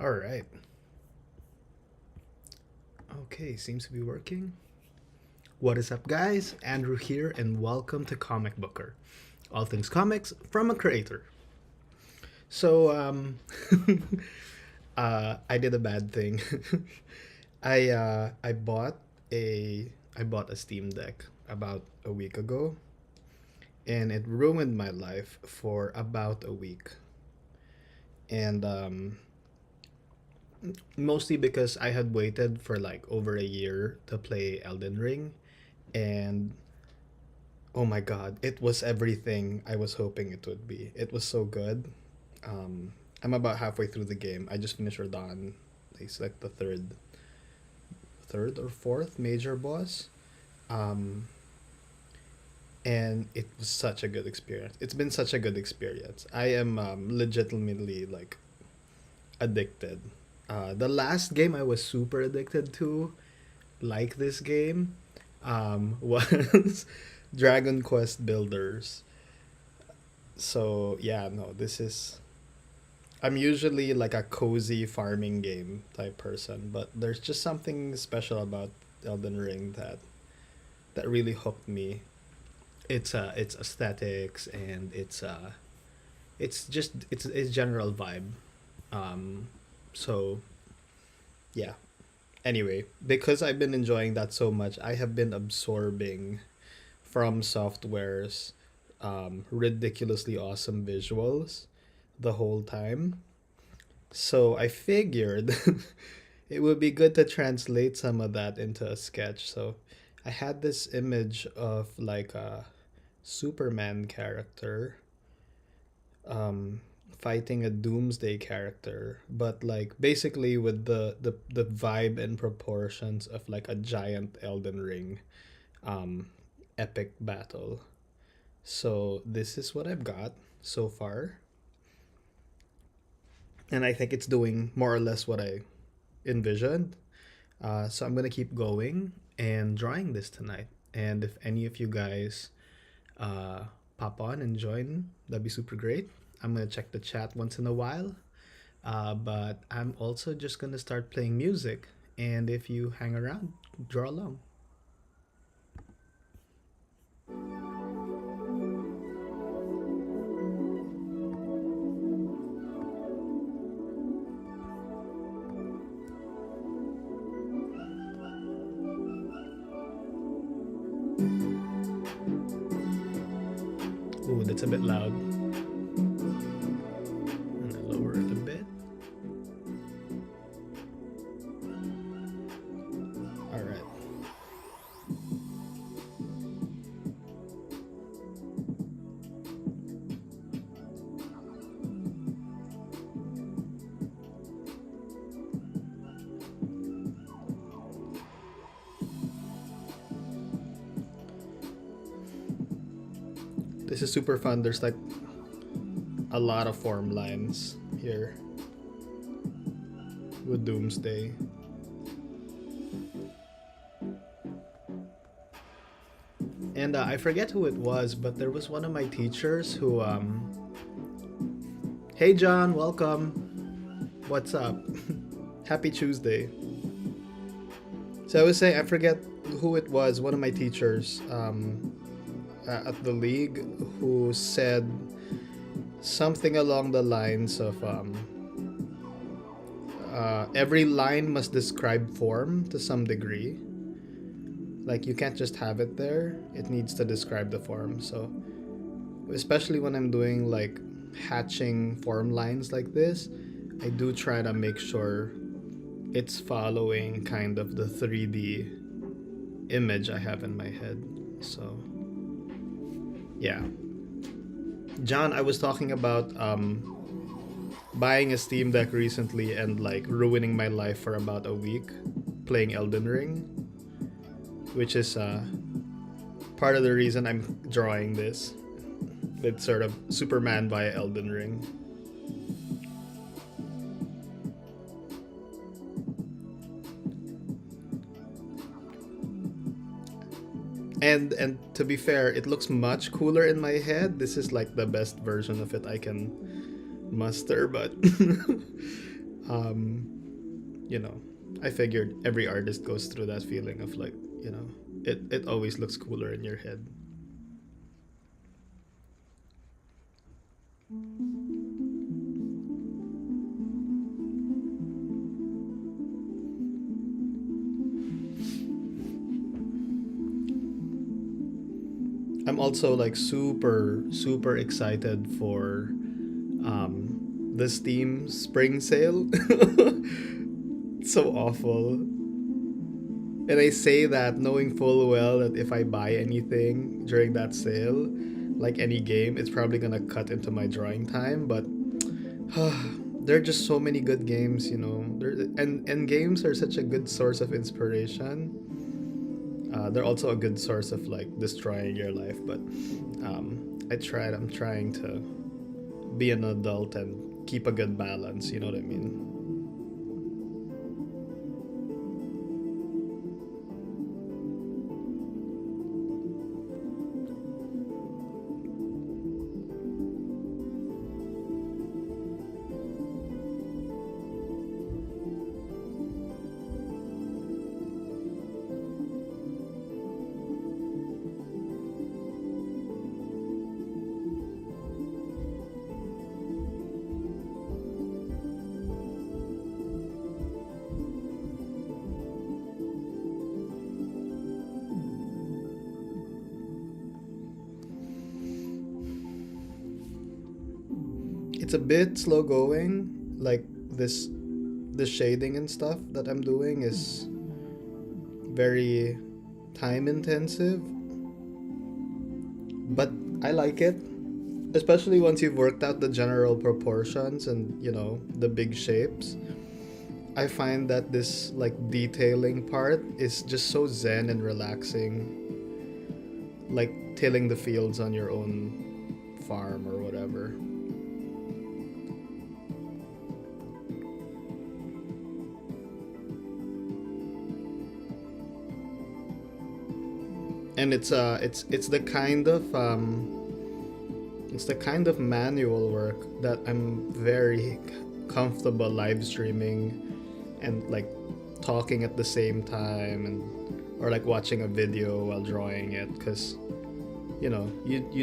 All right. Okay, seems to be working. What is up, guys? Andrew here, and welcome to Comicbooker. All things comics from a creator. So, I did a bad thing. I bought a Steam Deck about a week ago, and it ruined my life for about a week. And mostly because I had waited for like over a year to play Elden Ring, and oh my god, it was everything I was hoping it would be. It was so good. I'm about halfway through the game. I just finished Radon. It's like the third or fourth major boss. Um, and it was such a good experience. It's been such a good experience. I am legitimately like addicted. The last game I was super addicted to, like this game, was Dragon Quest Builders. So yeah, no, this is. I'm usually like a cozy farming game type person, but there's just something special about Elden Ring that really hooked me. It's aesthetics and it's general vibe. Um, so yeah. Anyway, because I've been enjoying that so much, I have been absorbing from software's ridiculously awesome visuals the whole time. So I figured it would be good to translate some of that into a sketch. So I had this image of like a Superman character um, fighting a Doomsday character, but like basically with the vibe and proportions of like a giant Elden Ring um, epic battle. So this is what I've got so far, and I think it's doing more or less what I envisioned. So I'm gonna keep going and drawing this tonight. And if any of you guys uh, pop on and join, that'd be super great. I'm gonna check the chat once in a while. But I'm also just gonna start playing music. And if you hang around, draw along. Ooh, that's a bit loud. And I lower it a bit. All right. This is super fun. There's like a lot of form lines here with Doomsday. And I forget who it was, but there was one of my teachers who, hey John, welcome. What's up? Happy Tuesday. So I was saying, I forget who it was, one of my teachers at the league who said something along the lines of every line must describe form to some degree. Like you can't just have it there, it needs to describe the form. So especially when I'm doing like hatching form lines like this, I do try to make sure it's following kind of the 3D image I have in my head. So yeah. John, I was talking about buying a Steam Deck recently and like ruining my life for about a week playing Elden Ring, which is part of the reason I'm drawing this. It's sort of Superman via Elden Ring. And to be fair, it looks much cooler in my head. This is like the best version of it I can muster, but Um, you know, I figured every artist goes through that feeling of like, it always looks cooler in your head. I'm also like super super excited for the Steam spring sale. It's so awful. And I say that knowing full well that if I buy anything during that sale, like any game, it's probably gonna cut into my drawing time. But there are just so many good games, and games are such a good source of inspiration. They're also a good source of like destroying your life. But I'm trying to be an adult and keep a good balance. You know what I mean? It's a bit slow going. Like this, the shading and stuff that I'm doing is very time intensive, but I like it. Especially once you've worked out the general proportions and the big shapes. I find that this like detailing part is just so zen and relaxing, like tilling the fields on your own farm or whatever. And it's the kind of manual work that I'm very comfortable live streaming and like talking at the same time, and or like watching a video while drawing it, because you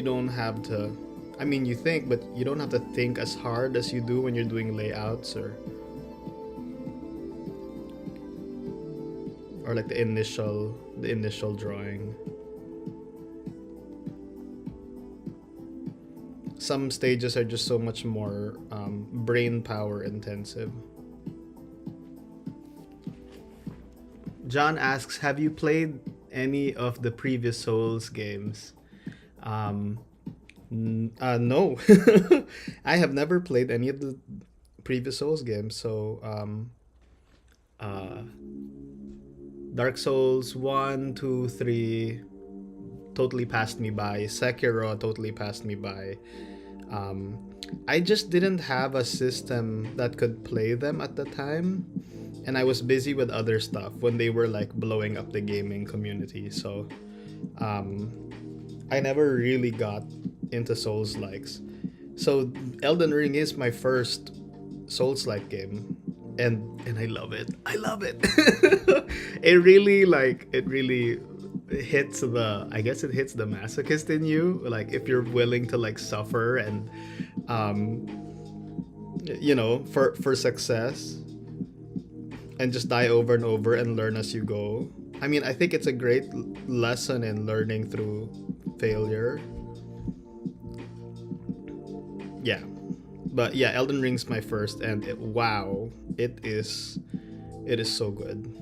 don't have to. I mean, you think, but you don't have to think as hard as you do when you're doing layouts or like the initial drawing. Some stages are just so much more brain power intensive. John asks, "Have you played any of the previous Souls games?" Um, no, I have never played any of the previous Souls games. So, uh, Dark Souls 1, 2, 3 totally passed me by. Sekiro totally passed me by. Um, I just didn't have a system that could play them at the time, and I was busy with other stuff when they were like blowing up the gaming community. So um, I never really got into Souls likes. So Elden Ring is my first Souls like game, and I love it. I love it. It really hits the, I guess it hits the masochist in you, like if you're willing to like suffer and um for success, and just die over and over and learn as you go. I mean, I think it's a great lesson in learning through failure. Yeah. But yeah, Elden Ring's my first, and wow, it is so good.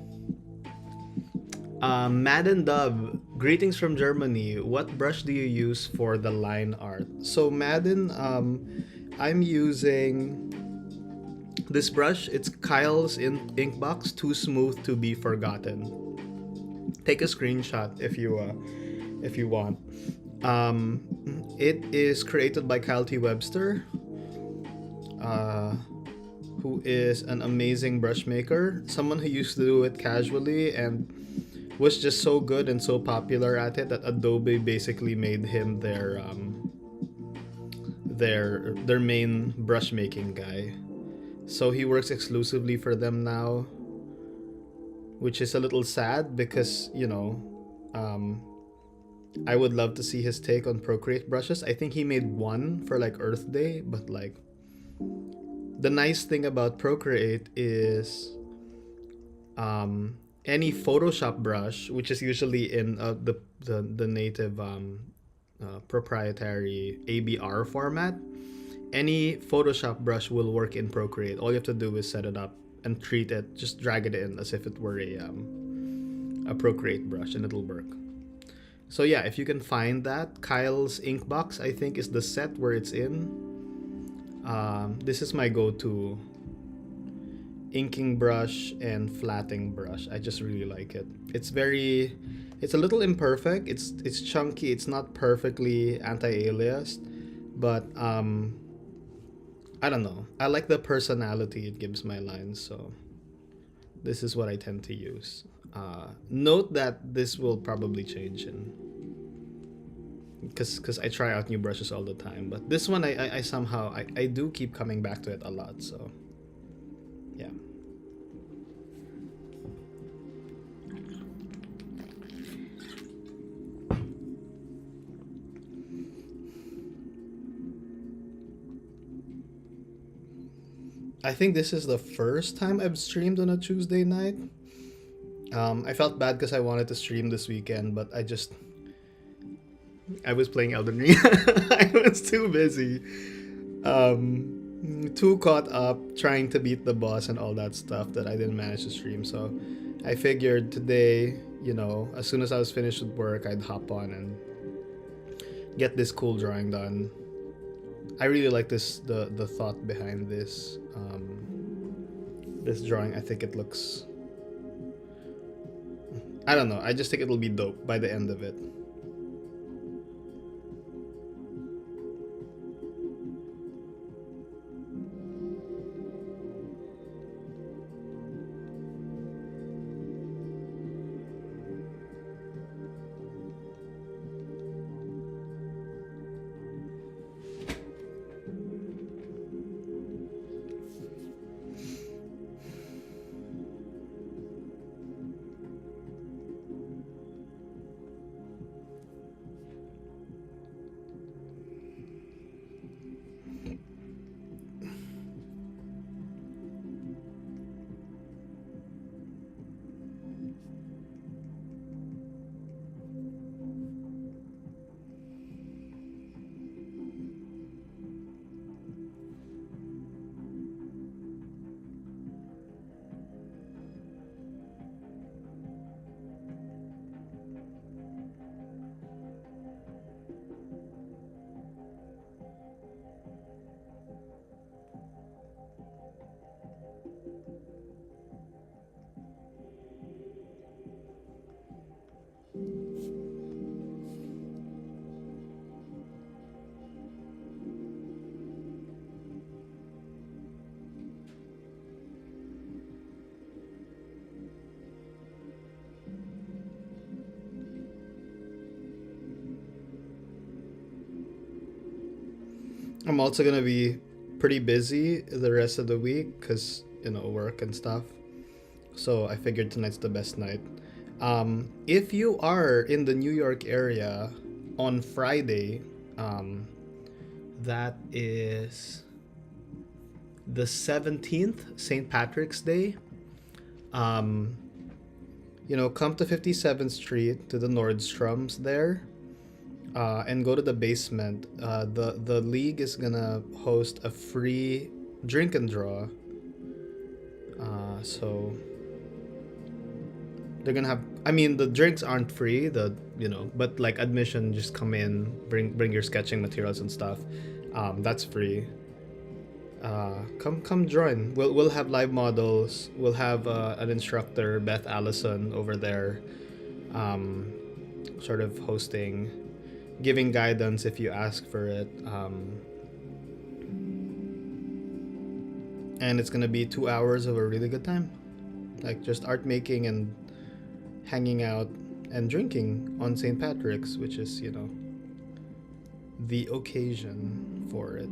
Madden Dub, greetings from Germany. What brush do you use for the line art? So Madden, I'm using this brush. It's Kyle's Inkbox, Too Smooth to Be Forgotten. Take a screenshot if you want. It is created by Kyle T. Webster, uh, who is an amazing brush maker. Someone who used to do it casually and was just so good and so popular at it that Adobe basically made him their main brush making guy. So he works exclusively for them now, which is a little sad because, um, I would love to see his take on Procreate brushes. I think he made one for like Earth Day, but like the nice thing about Procreate is any Photoshop brush, which is usually in the native proprietary ABR format, any Photoshop brush will work in Procreate. All you have to do is set it up and treat it, just drag it in as if it were a Procreate brush, and it'll work. So yeah, if you can find that, Kyle's Inkbox, I think, is the set where it's in. This is my go-to inking brush and flatting brush. I just really like it. It's a little imperfect. It's chunky. It's not perfectly anti-aliased, but I don't know. I like the personality it gives my lines, so this is what I tend to use. Note that this will probably change in because I try out new brushes all the time, but this one I somehow I do keep coming back to it a lot, so yeah. I think this is the first time I've streamed on a Tuesday night. I felt bad because I wanted to stream this weekend, but I was playing Elden Ring. I was too busy. Too caught up trying to beat the boss and all that stuff that I didn't manage to stream. So I figured today, as soon as I was finished with work, I'd hop on and get this cool drawing done. I really like the thought behind this this drawing. I think it looks, I don't know, I just think it'll be dope by the end of it. I'm also gonna be pretty busy the rest of the week because work and stuff. So I figured tonight's the best night. If you are in the New York area on Friday, that is the 17th, St. Patrick's Day. Um, come to 57th Street to the Nordstroms there. And go to the basement. The league is gonna host a free drink and draw. So they're gonna have. I mean, the drinks aren't free. But like admission, just come in, bring your sketching materials and stuff. That's free. Come join. We'll have live models. We'll have an instructor, Beth Allison, over there, sort of hosting, giving guidance if you ask for it. And it's gonna be 2 hours of a really good time, like just art making and hanging out and drinking on St. Patrick's, which is the occasion for it.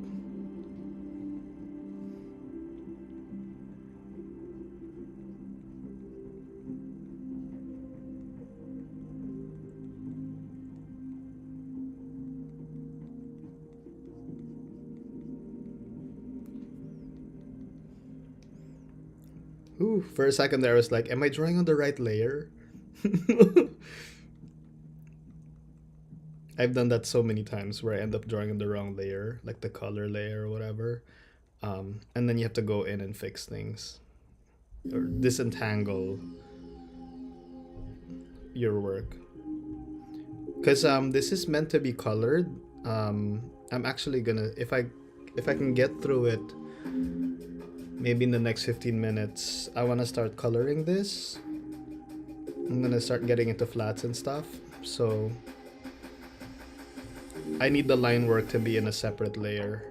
Ooh, for a second there I was like, am I drawing on the right layer? I've done that so many times where I end up drawing on the wrong layer, like the color layer or whatever. And then you have to go in and fix things or disentangle your work. Because this is meant to be colored. I'm actually gonna if I can get through it, maybe in the next 15 minutes, I wanna start coloring this. I'm gonna start getting into flats and stuff. So I need the line work to be in a separate layer.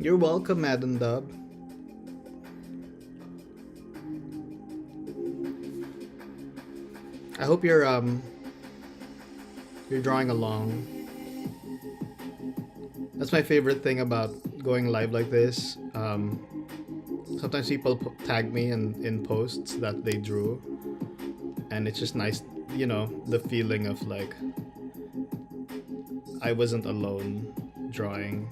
You're welcome, Madden Dub. I hope you're drawing along. That's my favorite thing about going live like this. Sometimes people tag me in posts that they drew, and it's just nice, the feeling of like I wasn't alone drawing.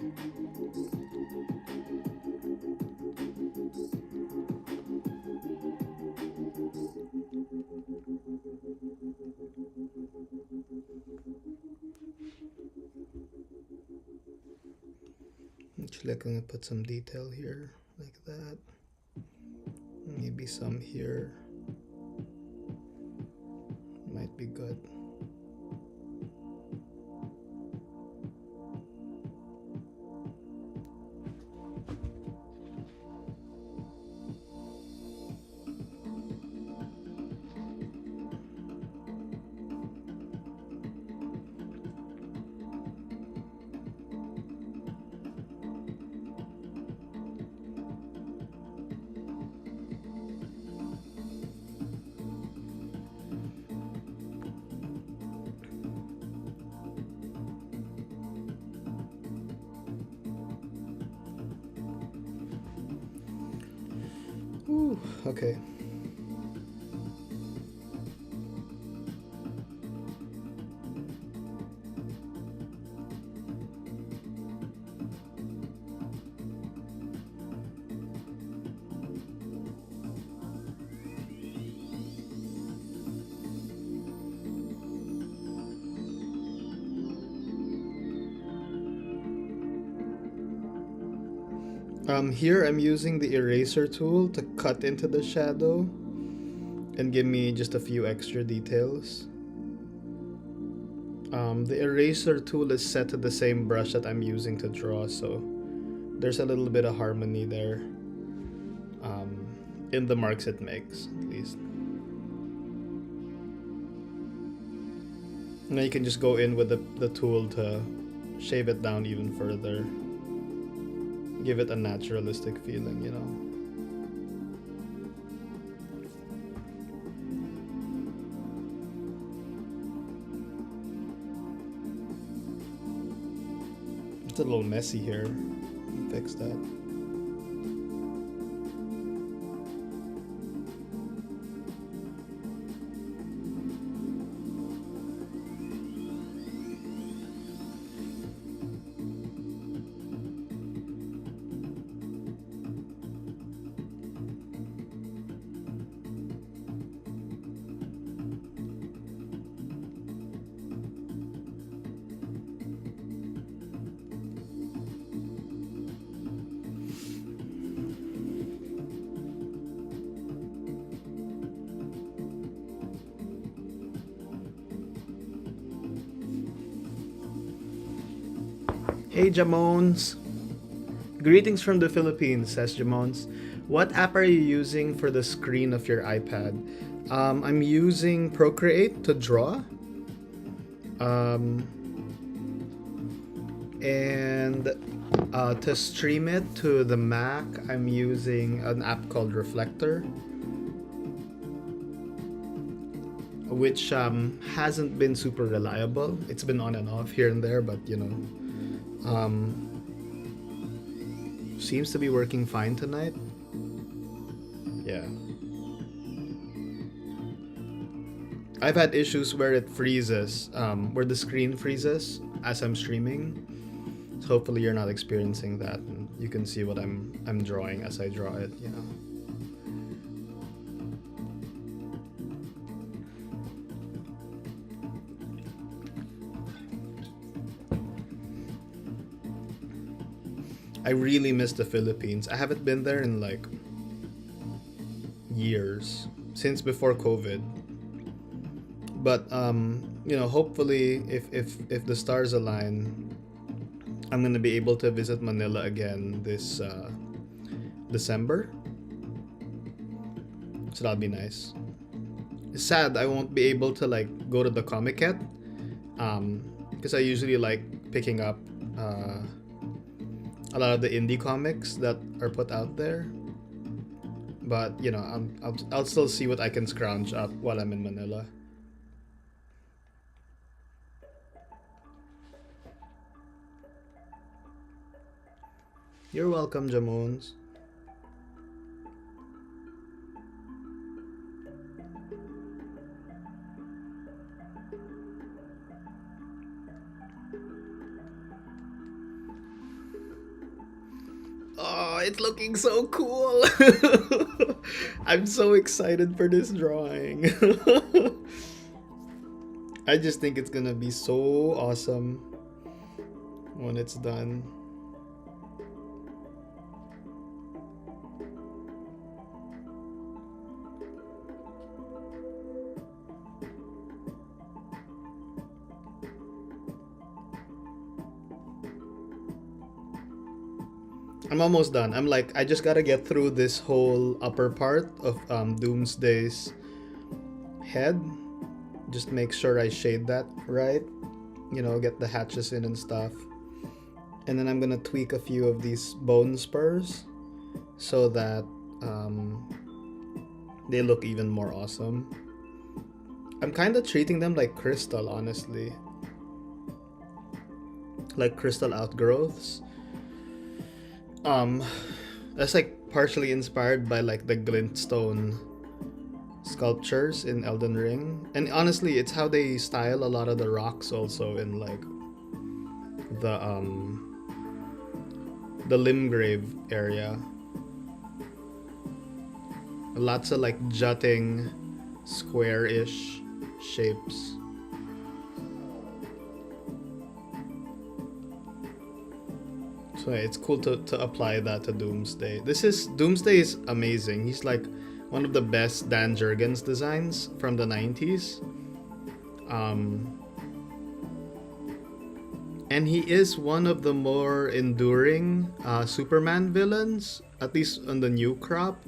Actually, I'm gonna put some detail here, like that. Maybe some here. Might be good. Ooh, okay. Here I'm using the eraser tool to cut into the shadow and give me just a few extra details. The eraser tool is set to the same brush that I'm using to draw, so there's a little bit of harmony there. In the marks it makes, at least. Now you can just go in with the tool to shave it down even further. Give it a naturalistic feeling, It's a little messy here. Fix that. Hey Jamones! Greetings from the Philippines, says Jamones. What app are you using for the screen of your iPad? I'm using Procreate to draw. And to stream it to the Mac, I'm using an app called Reflector, which hasn't been super reliable. It's been on and off here and there, but seems to be working fine tonight. Yeah. I've had issues where it freezes, where the screen freezes as I'm streaming. So hopefully you're not experiencing that, and you can see what I'm drawing as I draw it. I really miss the Philippines. I haven't been there in like years, since before COVID. But hopefully if the stars align, I'm gonna be able to visit Manila again this December. So that'll be nice. It's sad I won't be able to like go to the Comic-Con, because I usually like picking up a lot of the indie comics that are put out there. But I'll still see what I can scrounge up while I'm in Manila. You're welcome, Jamones. Oh, it's looking so cool. I'm so excited for this drawing. I just think it's gonna be so awesome when it's done. I'm almost done. I just gotta get through this whole upper part of Doomsday's head. Just make sure I shade that right. Get the hatches in and stuff. And then I'm gonna tweak a few of these bone spurs so that they look even more awesome. I'm kind of treating them like crystal, honestly. Like crystal outgrowths. That's like partially inspired by like the glintstone sculptures in Elden Ring, and honestly, it's how they style a lot of the rocks also in like the Limgrave area. Lots of like jutting, square-ish shapes. So it's cool to apply that to Doomsday. Doomsday is amazing. He's like one of the best Dan Jurgens designs from the 90s. And he is one of the more enduring Superman villains, at least on the new crop.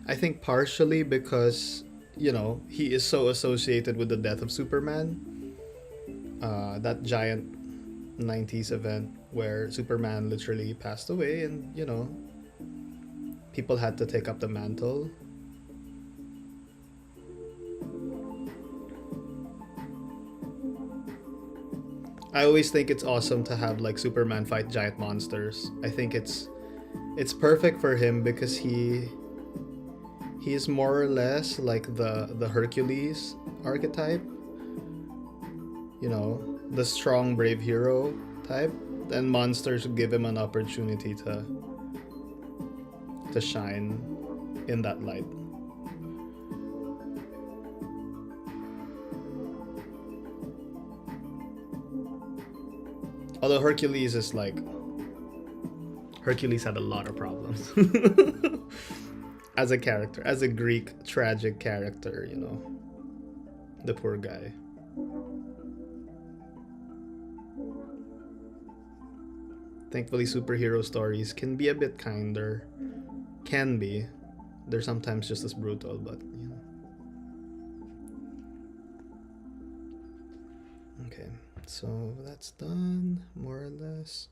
I think partially because, he is so associated with the death of Superman. That giant 90s event where Superman literally passed away, and people had to take up the mantle. I always think it's awesome to have like Superman fight giant monsters. I think it's perfect for him because he is more or less like the Hercules archetype. The strong, brave hero type. And monsters give him an opportunity to shine in that light. Although Hercules had a lot of problems. As a character, as a Greek tragic character, the poor guy. Thankfully, superhero stories can be a bit kinder. Can be. They're sometimes just as brutal, but you know. Okay, so that's done, more or less.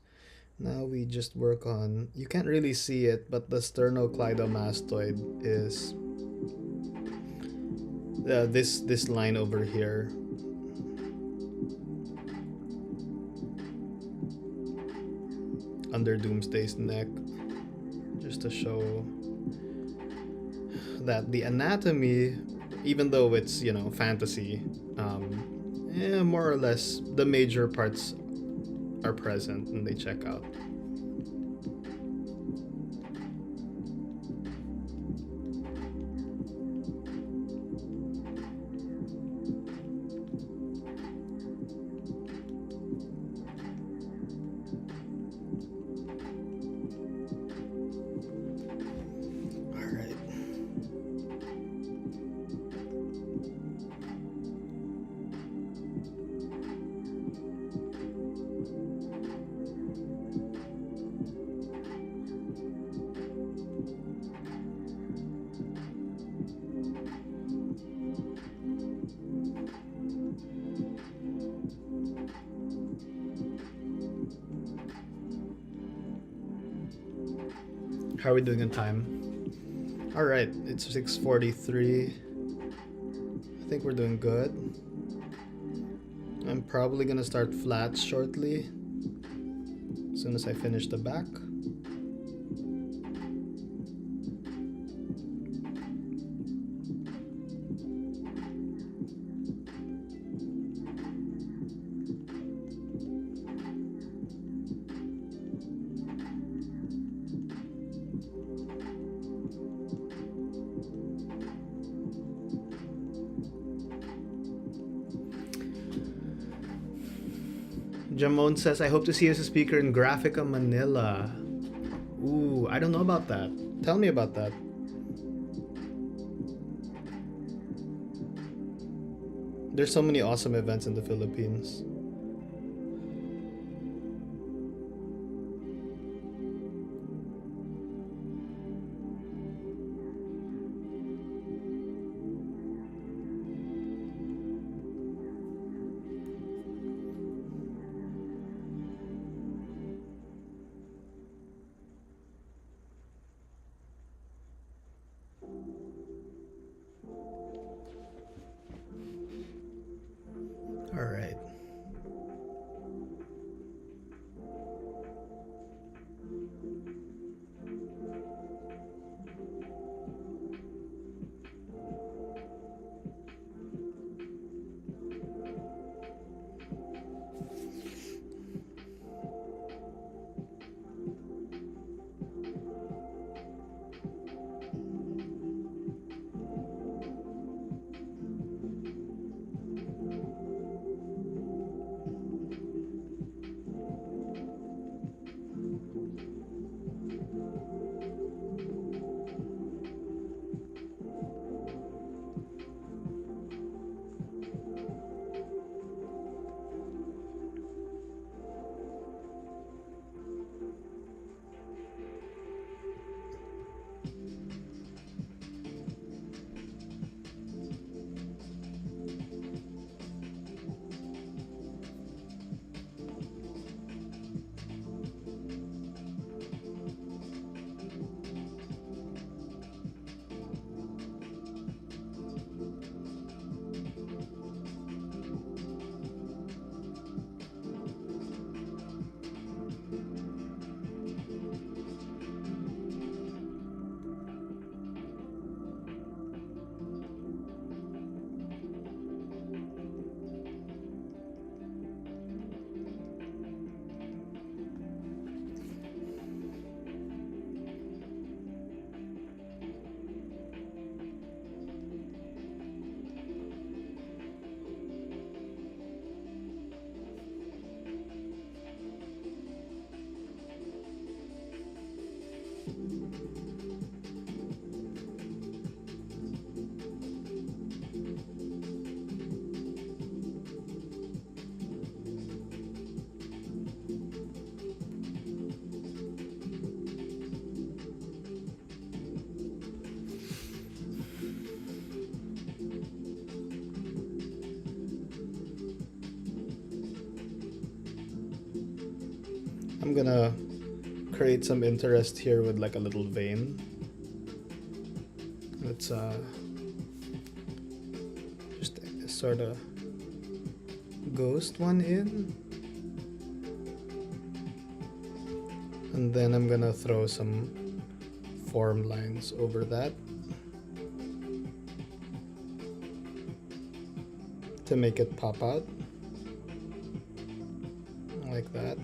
Now we just work on. You can't really see it, but the sternocleidomastoid is this line over here. Under Doomsday's neck, just to show that the anatomy, even though it's, you know, fantasy, more or less the major parts are present and they check out. How are we doing on time? All right, it's 6:43. I think we're doing good. I'm probably gonna start flats shortly, as soon as I finish the back. Jamon says, I hope to see you as a speaker in Graphica Manila. Ooh, I don't know about that. Tell me about that. There's so many awesome events in the Philippines. All right. I'm gonna create some interest here with like a little vein. Let's just sort of ghost one in. And then I'm gonna throw some form lines over that to make it pop out like that.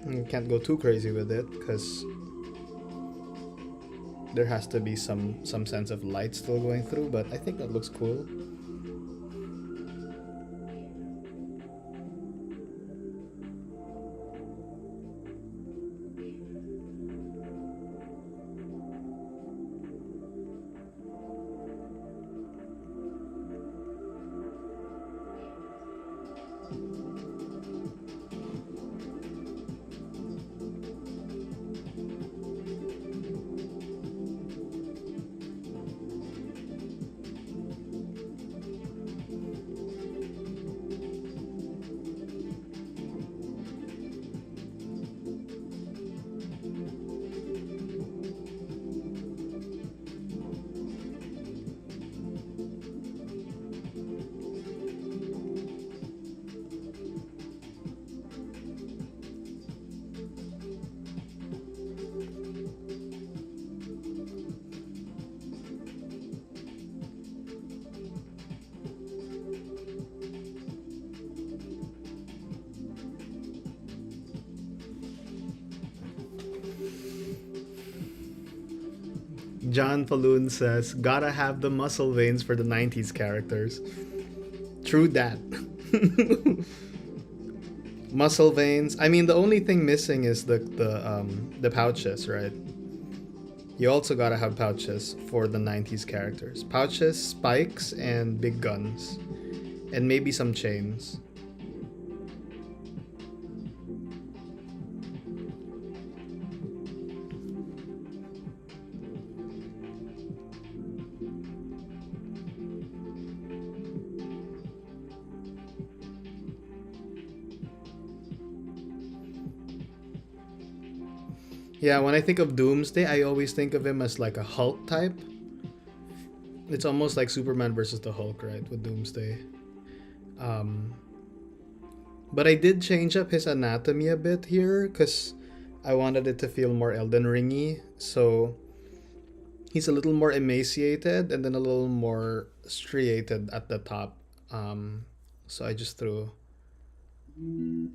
And you can't go too crazy with it because there has to be some sense of light still going through, but I think that looks cool. John Falloon says, gotta have the muscle veins for the 90s characters. True that. Muscle veins. I mean, the only thing missing is the pouches, right? You also gotta have pouches for the 90s characters. Pouches, spikes, and big guns. And maybe some chains. Yeah, when I think of Doomsday, I always think of him as like a Hulk type. It's almost like Superman versus the Hulk, right? With Doomsday. Um, but I did change up his anatomy a bit here because I wanted it to feel more Elden Ringy. So he's a little more emaciated and then a little more striated at the top. So I just threw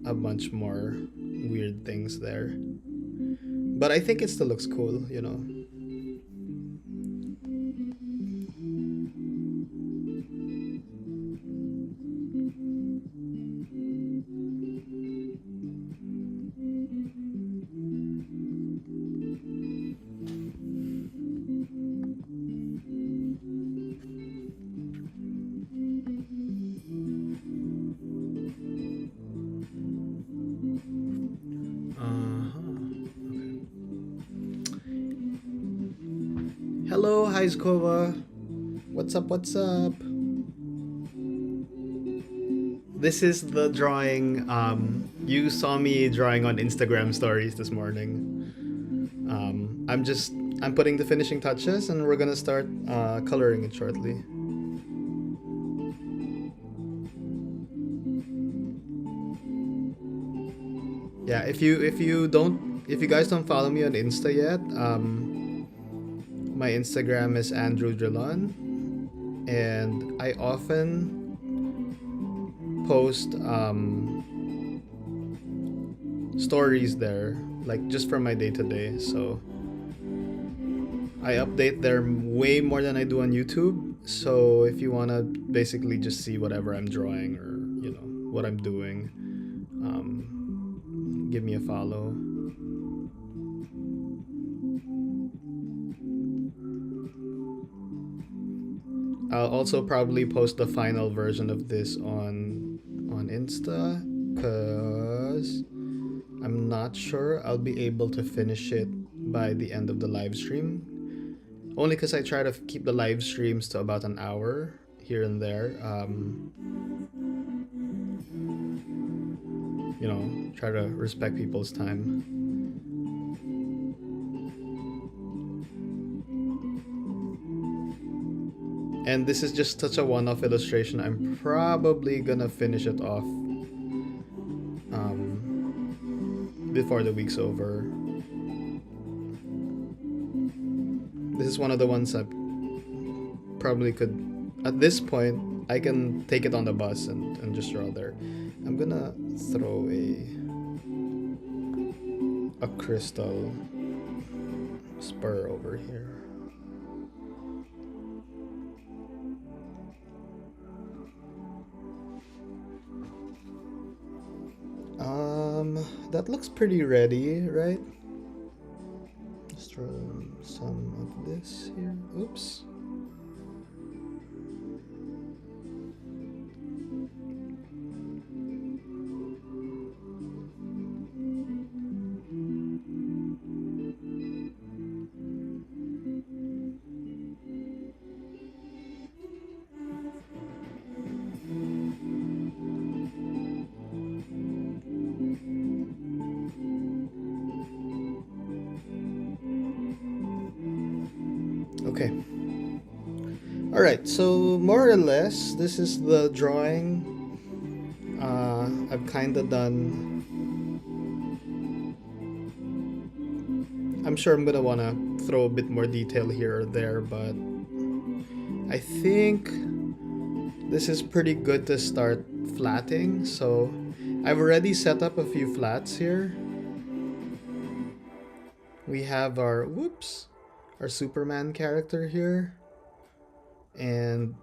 a bunch more weird things there. But I think it still looks cool, you know. Hello, Heizkova. What's up, what's up? This is the drawing you saw me drawing on Instagram stories this morning. I'm putting the finishing touches and we're gonna start coloring it shortly. Yeah, if you guys don't follow me on Insta yet, my Instagram is Andrew Drilon, and I often post stories there, like just from my day to day. So I update there way more than I do on YouTube. So if you wanna basically just see whatever I'm drawing or you know what I'm doing, give me a follow. I'll also probably post the final version of this on Insta because I'm not sure I'll be able to finish it by the end of the live stream. Only because I try to keep the live streams to about an hour here and there. you know, try to respect people's time. And this is just such a one-off illustration. I'm probably gonna finish it off before the week's over. This is one of the ones I probably could, at this point, I can take it on the bus and just draw there. I'm gonna throw a crystal spur over here. That looks pretty ready, right? Just throw some of this here. Oops. Okay. Alright, so more or less, this is the drawing. I've kind of done. I'm sure I'm gonna want to throw a bit more detail here or there, but I think this is pretty good to start flatting. So I've already set up a few flats here. We have our Superman character here, and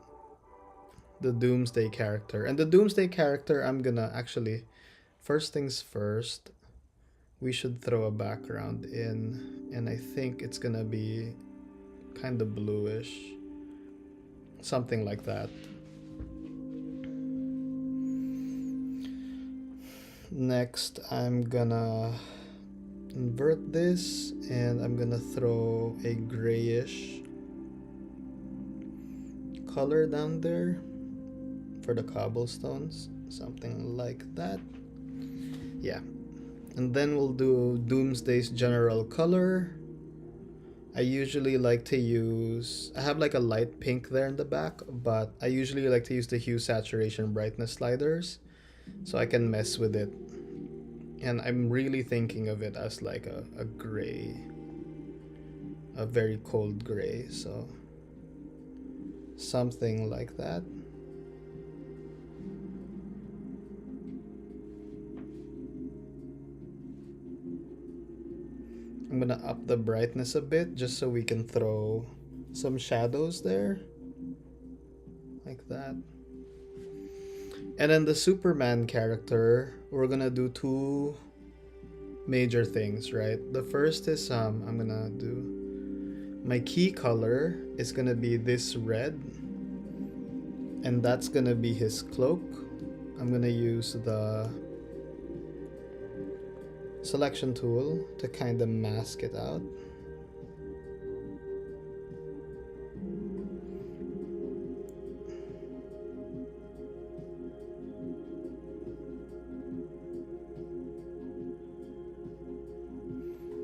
the Doomsday character. And the Doomsday character, I'm gonna actually, first things first, we should throw a background in, and I think it's gonna be kind of bluish, something like that. Next, I'm gonna invert this, and I'm gonna throw a grayish color down there for the cobblestones, something like that. Yeah. And then we'll do Doomsday's general color. I usually like to use, I have like a light pink there in the back, but I usually like to use the hue, saturation, brightness sliders so I can mess with it. And I'm really thinking of it as like a gray, a very cold gray, so something like that. I'm gonna up the brightness a bit just so we can throw some shadows there, like that. And then the Superman character, we're gonna do two major things, right? The first is I'm gonna do, my key color is gonna be this red, and that's gonna be his cloak. I'm gonna use the selection tool to kind of mask it out.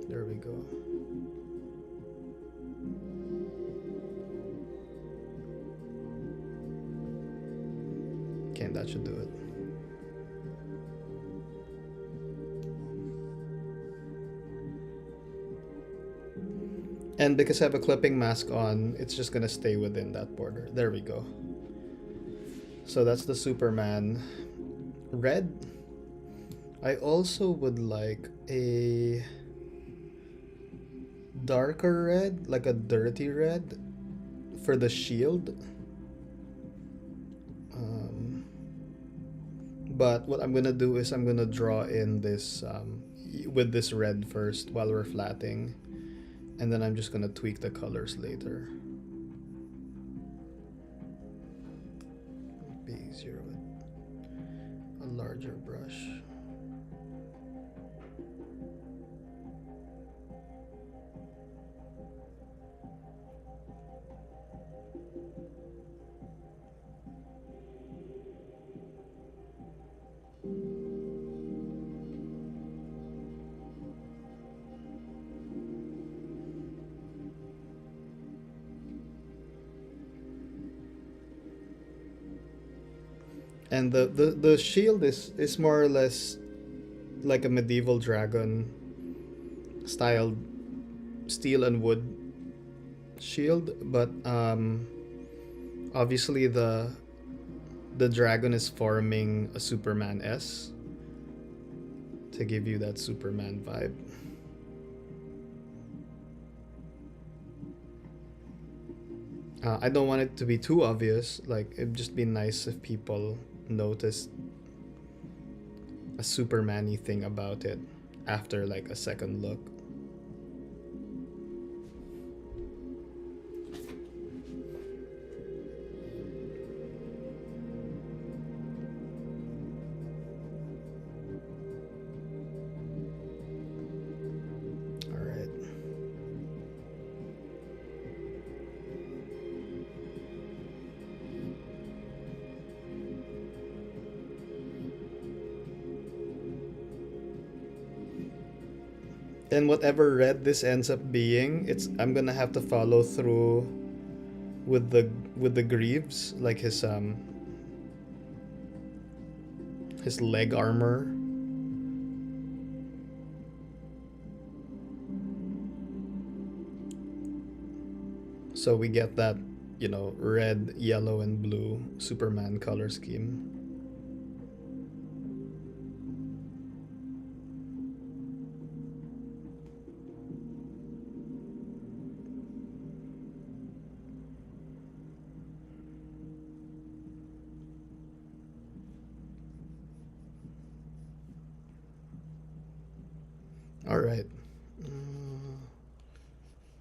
There we go. Okay, that should do it. And because I have a clipping mask on, it's just gonna stay within that border. There we go. So that's the Superman red. I also would like a darker red, like a dirty red, for the shield. But what I'm gonna do is I'm gonna draw in this with this red first while we're flatting, and then I'm just gonna tweak the colors later. Be easier with a larger brush. And the shield is more or less like a medieval dragon styled steel and wood shield, but obviously the dragon is forming a Superman S to give you that Superman vibe. I don't want it to be too obvious. Like, it'd just be nice if people noticed a Superman-y thing about it after like a second look. All right. And whatever red this ends up being, I'm gonna have to follow through with the greaves, like his leg armor. So we get that, red, yellow, and blue Superman color scheme. All right.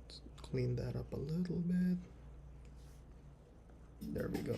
Let's clean that up a little bit. There we go.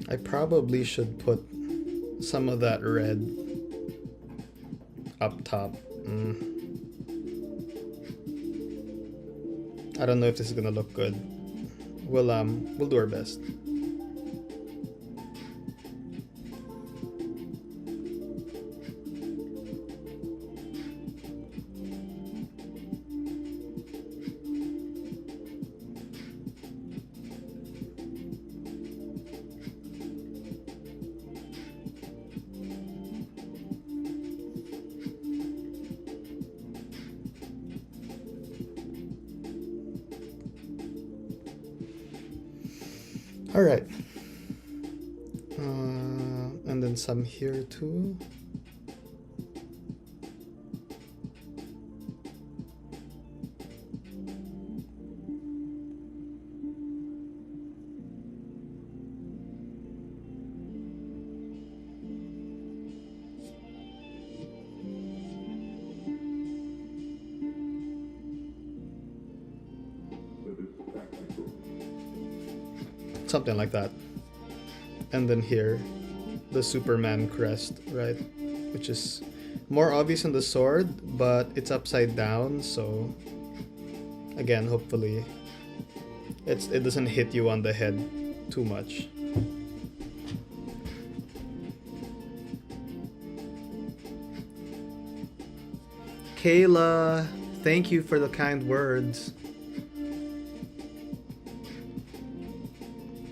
I probably should put some of that red up top. I don't know if this is gonna look good. We'll do our best. All right. And then some here too. Something like that. And then here, the Superman crest, right? Which is more obvious in the sword, but it's upside down, so again, hopefully it doesn't hit you on the head too much. Kayla, thank you for the kind words.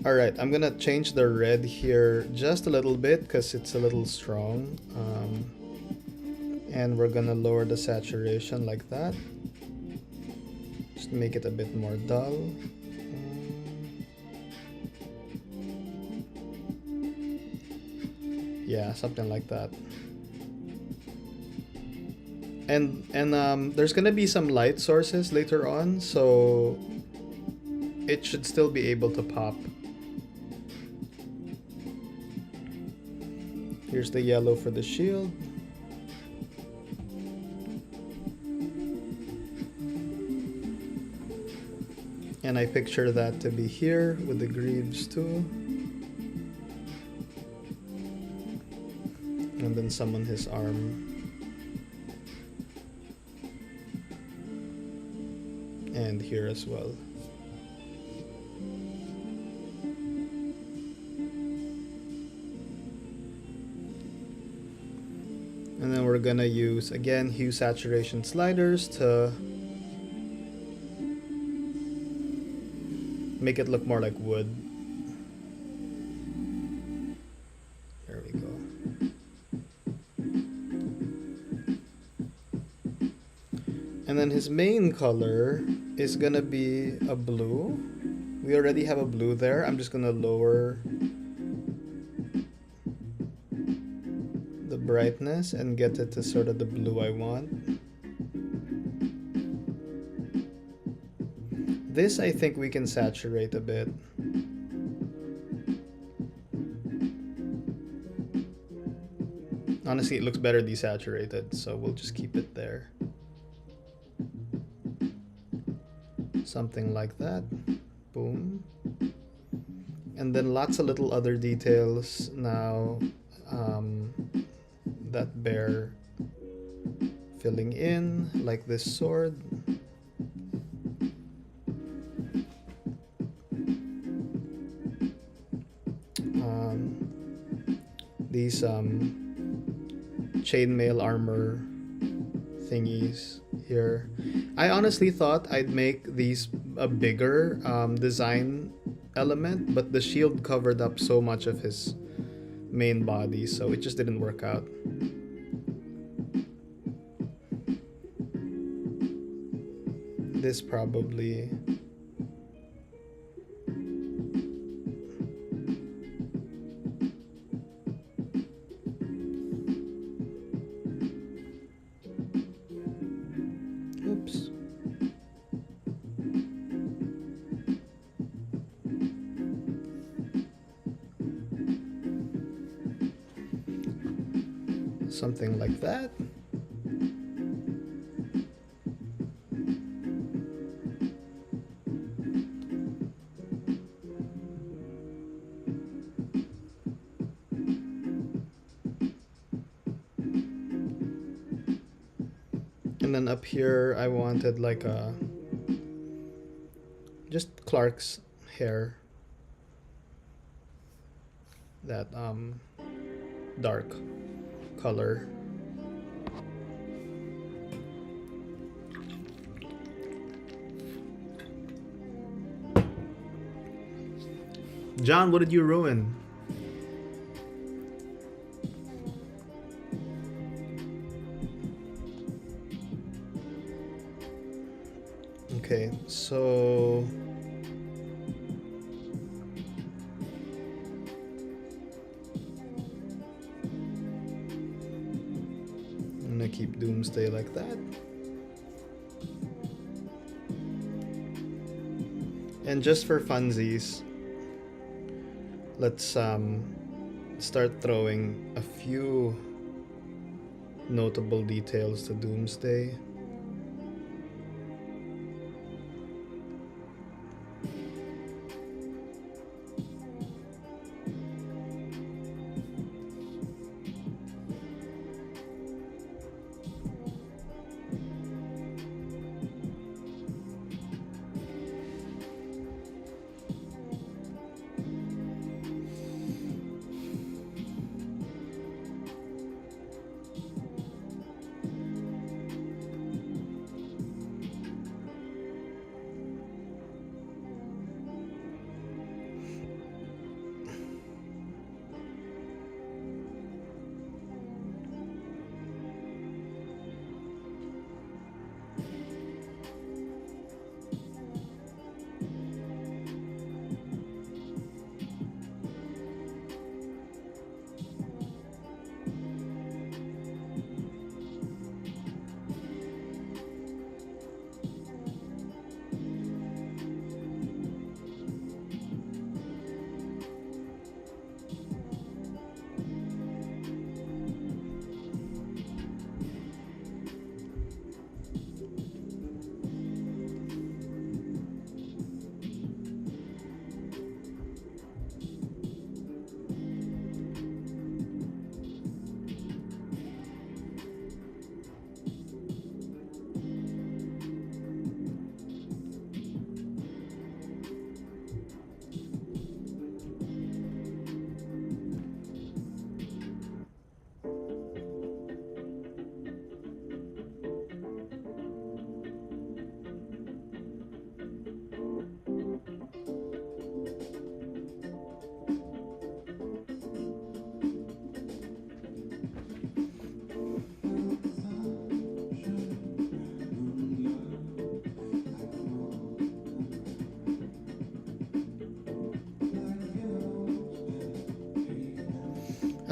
Alright, I'm gonna change the red here just a little bit because it's a little strong. And we're gonna lower the saturation like that. Just make it a bit more dull. Yeah, something like that. And there's gonna be some light sources later on, so it should still be able to pop. Here's the yellow for the shield. And I picture that to be here with the greaves too. And then summon his arm. And here as well. And then we're gonna use, again, hue saturation sliders to make it look more like wood. There we go. And then his main color is gonna be a blue. We already have a blue there. I'm just gonna lower the brightness and get it to sort of the blue I want. This I think we can saturate a bit. Honestly, it looks better desaturated, so we'll just keep it there. Something like that. Boom. And then lots of little other details now that bear filling in, like this sword. These chainmail armor thingies here. I honestly thought I'd make these a bigger design element, but the shield covered up so much of his main body, so it just didn't work out. This probably... Oops. Something like that. And then up here I wanted like a just Clark's hair, that dark color. John, what did you ruin? Okay, so I'm gonna keep Doomsday like that. And just for funsies, let's start throwing a few notable details to Doomsday.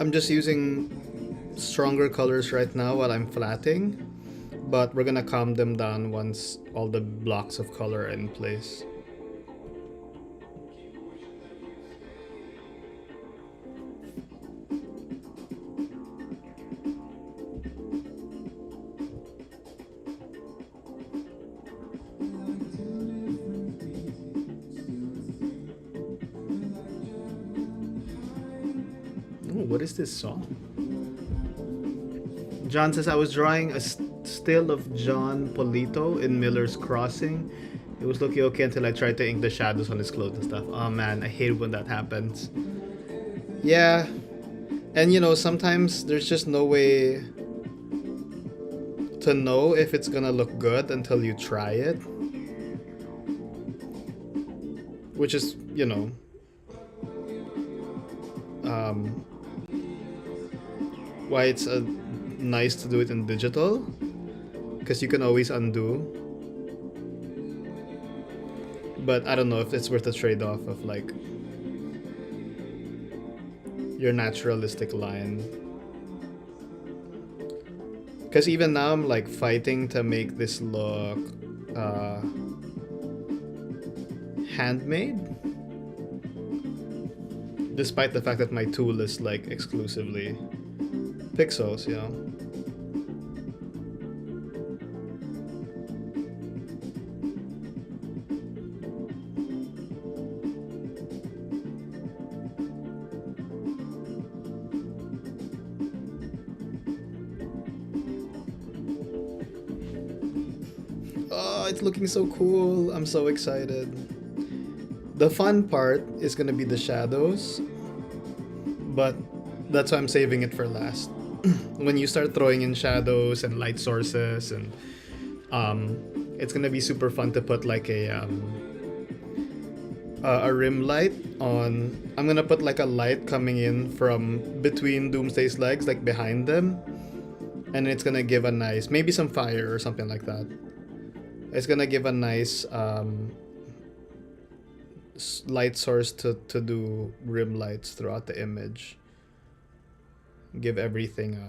I'm just using stronger colors right now while I'm flatting, but we're gonna calm them down once all the blocks of color are in place. Ooh, what is this song? John says, I was drawing a still of John Polito in Miller's Crossing. It was looking okay until I tried to ink the shadows on his clothes and stuff. Oh man, I hate when that happens. Yeah, and sometimes there's just no way to know if it's gonna look good until you try it. Which is, um, why it's nice to do it in digital, because you can always undo. But I don't know if it's worth the trade-off of like your naturalistic line. Because even now I'm like fighting to make this look handmade, despite the fact that my tool is like exclusively pixels, Oh, it's looking so cool. I'm so excited. The fun part is gonna be the shadows, but that's why I'm saving it for last. When you start throwing in shadows and light sources, and it's gonna be super fun to put like a rim light on. I'm gonna put like a light coming in from between Doomsday's legs, like behind them, and it's gonna give a nice, maybe some fire or something like that. It's gonna give a nice light source to do rim lights throughout the image. Give everything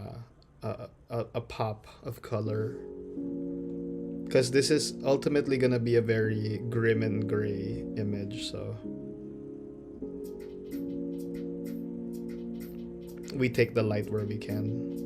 a pop of color. Because this is ultimately gonna be a very grim and gray image, so we take the light where we can.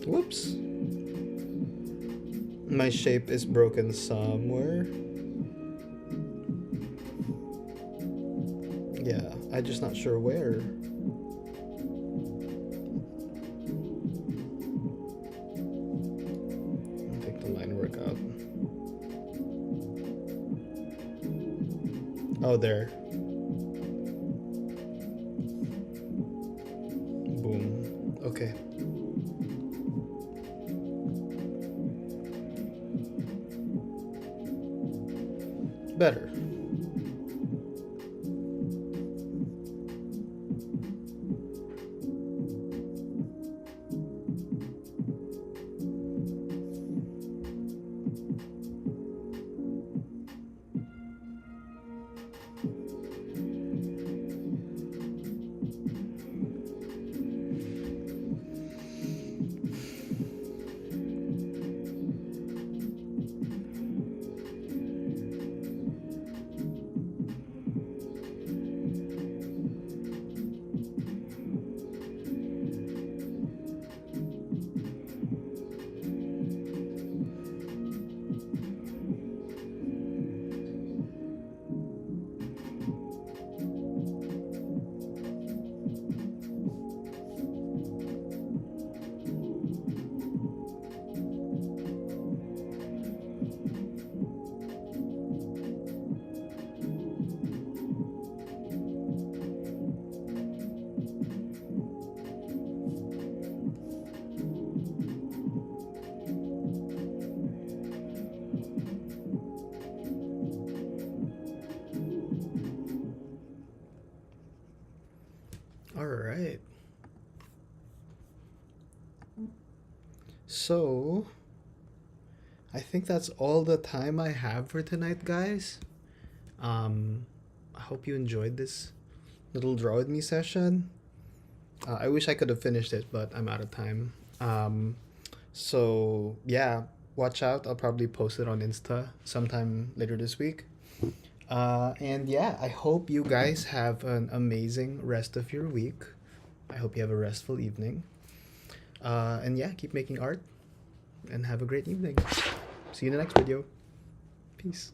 Whoops. My shape is broken somewhere. Yeah, I'm just not sure where. I'll take the line work out. Oh, there. Boom. Okay. Better. right. So, I think that's all the time I have for tonight, guys. I hope you enjoyed this little draw with me session. I wish I could have finished it, but I'm out of time. So yeah, watch out. I'll probably post it on Insta sometime later this week. And yeah, I hope you guys have an amazing rest of your week. I hope you have a restful evening. And yeah, keep making art and have a great evening. See you in the next video. Peace.